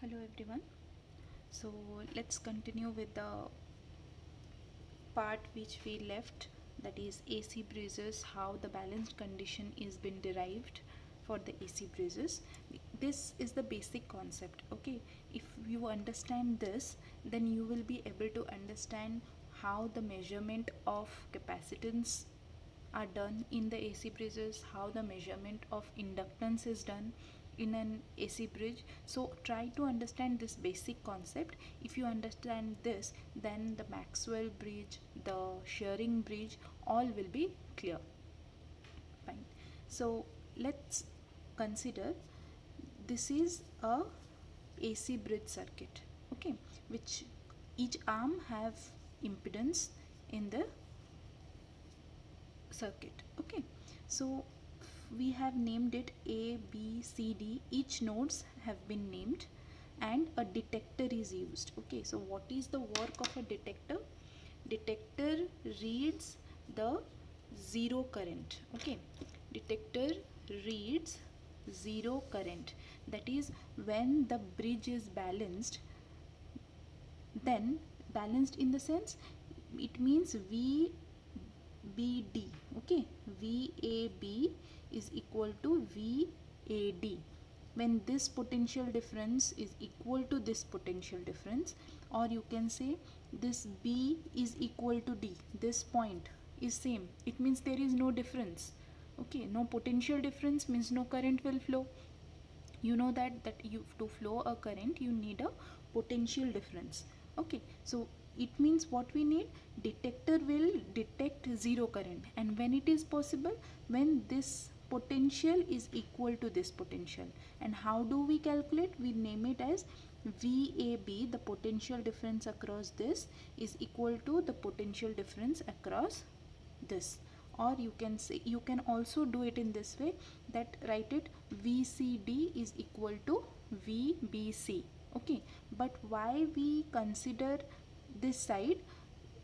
Hello everyone. So let's continue with the part which we left, that is AC breezers, how the balanced condition is been derived for the AC breezers. This is the basic concept. Okay, if you understand this, then you will be able to understand how the measurement of capacitance are done in the AC bridges, how the measurement of inductance is done in an AC bridge. So try to understand this basic concept. If you understand this, then the Maxwell bridge, the shearing bridge, all will be clear. Fine. So let's consider this is a AC bridge circuit, okay, which each arm have impedance in the circuit. Okay, so we have named it A, B, C, D. Each nodes have been named and a detector is used. Okay, so what is the work of a detector? Detector reads the zero current. Okay, detector reads zero current, that is when the bridge is balanced. Then balanced in the sense, it means VBD. Okay, VAB is equal to VAD. When this potential difference is equal to this potential difference, or you can say this B is equal to D, this point is same, it means there is no difference. Okay, no potential difference means no current will flow. You know that you, to flow a current, you need a potential difference. Okay, so it means what we need, detector will detect zero current, and when it is possible, when this potential is equal to this potential. And how do we calculate? We name it as VAB, the potential difference across this is equal to the potential difference across this. Or you can say, you can also do it in this way, that write it VCD is equal to VBC. Okay, but why we consider this side?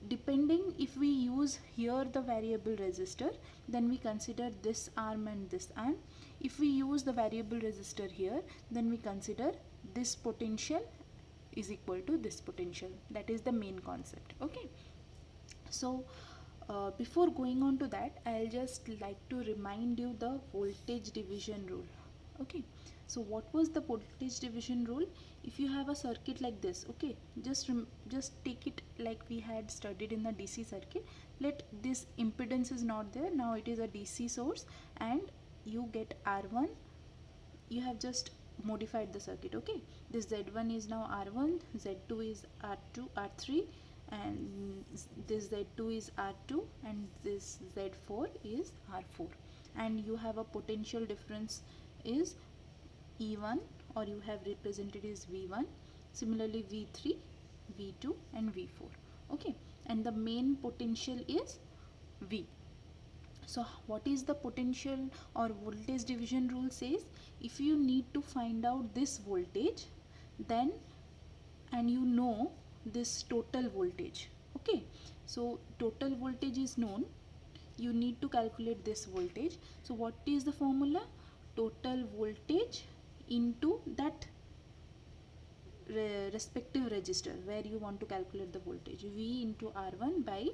Depending, if we use here the variable resistor, then we consider this arm and this arm. If we use the variable resistor here, then we consider this potential is equal to this potential. That is the main concept. Okay, so before going on to that, I'll just like to remind you the voltage division rule. Okay, so what was the voltage division rule? If you have a circuit like this, okay, just take it like we had studied in the DC circuit. Let this impedance is not there, now it is a DC source, and you get R1. You have just modified the circuit. Okay, this Z1 is now R1, Z2 is R2, R3, and this Z2 is R2, and this Z4 is R4, and you have a potential difference is E1, or you have represented as V1, similarly V3, V2 and V4. Okay, and the main potential is V. So what is the potential or voltage division rule says? If you need to find out this voltage, then, and you know this total voltage. Okay, so total voltage is known, you need to calculate this voltage. So what is the formula? Total voltage into that respective resistor where you want to calculate the voltage, V into R1 by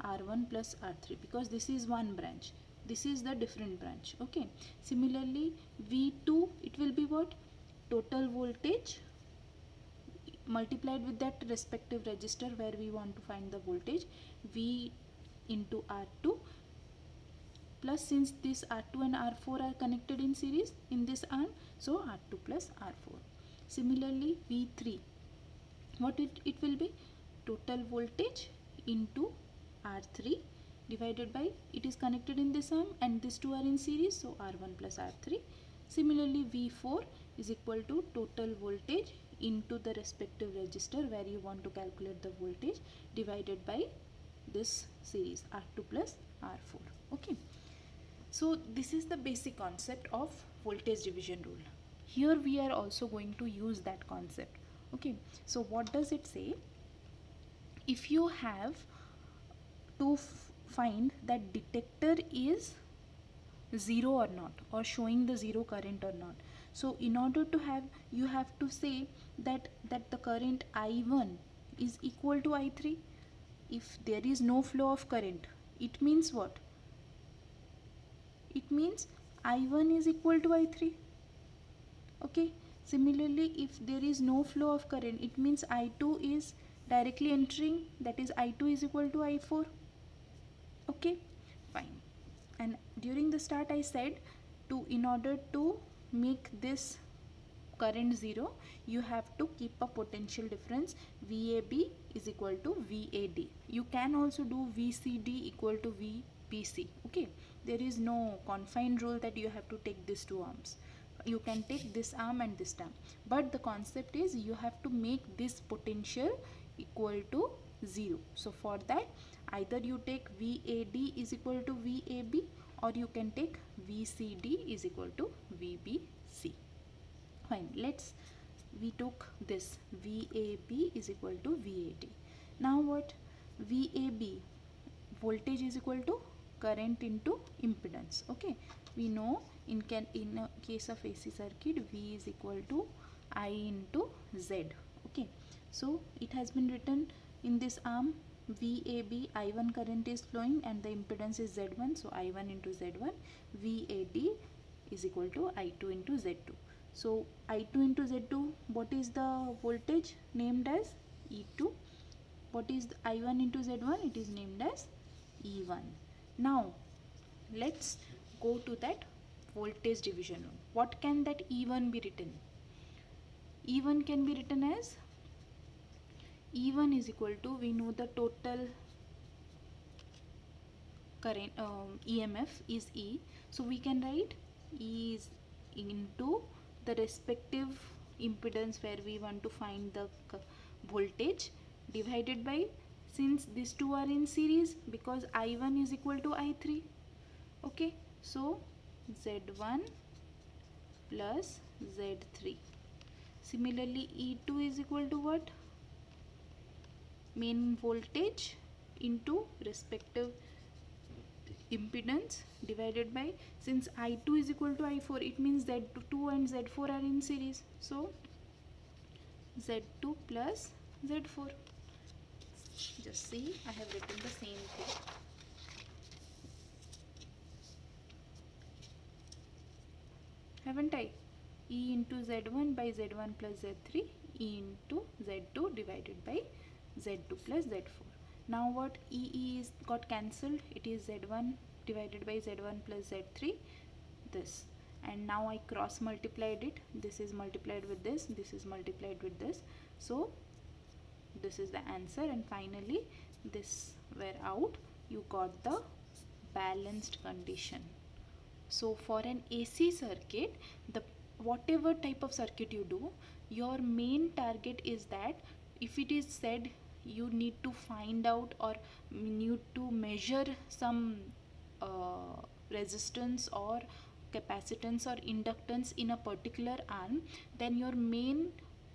R1 plus R3, because this is one branch, this is the different branch. Okay, similarly V2, it will be what? Total voltage multiplied with that respective resistor where we want to find the voltage, V into R2, plus since this R2 and R4 are connected in series in this arm, so R2 plus R4. Similarly V3, what it will be? Total voltage into R3 divided by, it is connected in this arm and these two are in series, so R1 plus R3. Similarly V4 is equal to total voltage into the respective resistor where you want to calculate the voltage divided by this series R2 plus R4. Okay, so this is the basic concept of voltage division rule. Here we are also going to use that concept. Okay, so what does it say? If you have to find that detector is zero or not, or showing the zero current or not, So in order to have, you have to say that the current I1 is equal to I3. If there is no flow of current, it means what? It means I1 is equal to I3. Okay, similarly, if there is no flow of current, it means I2 is directly entering, that is I2 is equal to I4. Okay, fine. And during the start I said, to in order to make this current 0, you have to keep a potential difference VAB is equal to VAD. You can also do VCD equal to VBC. Okay, there is no confined rule that you have to take these two arms. You can take this arm and this arm, but the concept is you have to make this potential equal to 0. So for that, either you take VAD is equal to VAB, or you can take VCD is equal to VBC. Fine, we took this VAB is equal to VAD. Now what? VAB, voltage is equal to current into impedance. Okay, we know in a case of AC circuit, V is equal to I into Z. Okay, so it has been written in this arm, VAB, I1 current is flowing and the impedance is Z1, so I1 into Z1. VAD is equal to I2 into Z2. So I2 into Z2, what is the voltage named as? E2. What is the I1 into Z1? It is named as E1. Now let's go to that voltage division. What can that E1 be written? E1 can be written as, E1 is equal to, we know the total current EMF is E, so we can write E is into the respective impedance where we want to find the voltage, divided by, since these two are in series, because I1 is equal to I3. Okay, so Z1 plus Z3. Similarly, E2 is equal to what? Main voltage into respective impedance divided by, since I2 is equal to I4, it means Z2 and Z4 are in series, so Z2 plus Z4. Just see, I have written the same thing. Haven't I? E into Z1 by Z1 plus Z3, E into Z2 divided by Z2 plus Z4. Now what? E is got cancelled, it is Z1 divided by Z1 plus Z3, this, and now I cross multiplied it, this is multiplied with this is multiplied with this, so this is the answer, and finally this were out, you got the balanced condition. So for an AC circuit, the whatever type of circuit you do, your main target is that if it is said you need to find out or need to measure some resistance or capacitance or inductance in a particular arm, then your main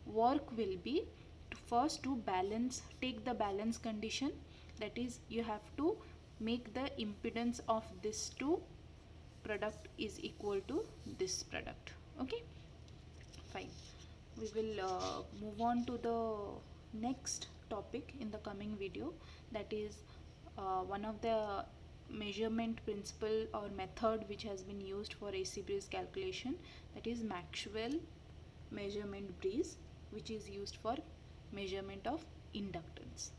work will be to first to balance, take the balance condition, that is you have to make the impedance of this two product is equal to this product. Okay, fine, we will move on to the next topic in the coming video, that is one of the measurement principle or method which has been used for AC breeze calculation, that is Maxwell measurement breeze, which is used for measurement of inductance.